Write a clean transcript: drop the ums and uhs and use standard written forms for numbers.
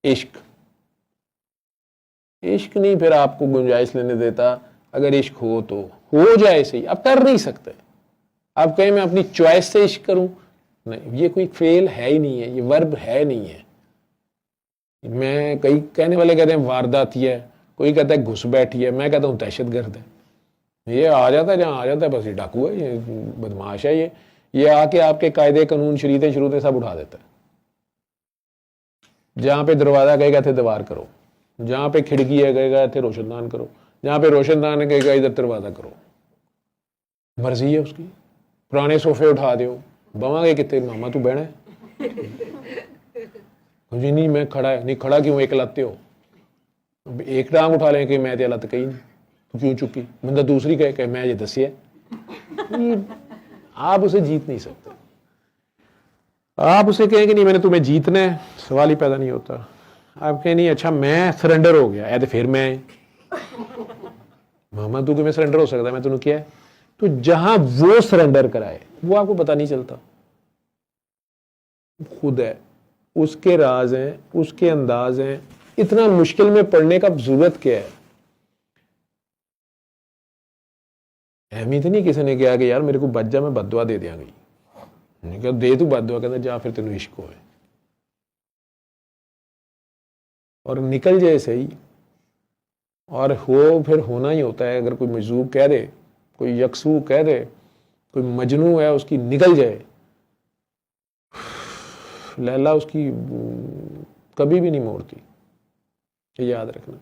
عشق نہیں پھر آپ کو گنجائش لینے دیتا. اگر عشق ہو تو ہو جائے صحیح, آپ کر نہیں سکتے. آپ کہیں میں اپنی چوائس سے عشق کروں, نہیں, یہ کوئی فعل ہے ہی نہیں ہے, یہ ورب ہے نہیں ہے. میں کئی کہنے والے کہتے ہیں وارداتی ہے, کوئی کہتا ہے گھس بیٹھی ہے, میں کہتا ہوں دہشت گرد ہے. یہ آ جاتا ہے جہاں آ جاتا ہے, بس یہ ڈاکو ہے, یہ بدماش ہے, یہ آ کے آپ کے قاعدے قانون شروطیں سب اٹھا دیتا ہے. جہاں پہ دروازہ کہے گا تھے دیوار کرو, جہاں پہ کھڑکی ہے کہے گا تھے روشن دان کرو, جہاں پہ روشن دان ہے کہے گا ادھر دروازہ کرو. مرضی ہے اس کی. پرانے صوفے اٹھا دیو, بواں گے کتنے ماما تو بہنا ہے جی نہیں میں کھڑا ہے, نہیں کھڑا کیوں, ایک لاتے ہو, ایک ٹانگ اٹھا لیں کہ میں تے لت کہی نہیں, تو کیوں چکی, بندہ دوسری کہے کہ میں یہ دسی ہے. آپ اسے جیت نہیں سکتے. آپ اسے کہیں کہ نہیں میں نے تمہیں جیتنا ہے, سوال ہی پیدا نہیں ہوتا. آپ کہیں نہیں اچھا میں سرنڈر ہو گیا, تو پھر میں ماما تو کہ میں سرنڈر ہو سکتا, میں تمہیں کیا ہے. تو جہاں وہ سرنڈر کرائے وہ آپ کو پتا نہیں چلتا. خود ہے, اس کے راز ہیں, اس کے انداز ہیں. اتنا مشکل میں پڑھنے کا ضرورت کیا ہے. اہمیت نہیں کسی نے کہا کہ یار میرے کو بچ جا, میں بد دعا دے دیا گئی. کہ دے تو بد دعا, کہتا جا پھر تینوں عشق ہوئے اور نکل جائے صحیح. اور ہو پھر ہونا ہی ہوتا ہے. اگر کوئی مجذوب کہہ دے, کوئی یکسو کہہ دے, کوئی مجنوں ہے اس کی نکل جائے, لیلا اس کی کبھی بھی نہیں موڑتی. یہ یاد رکھنا.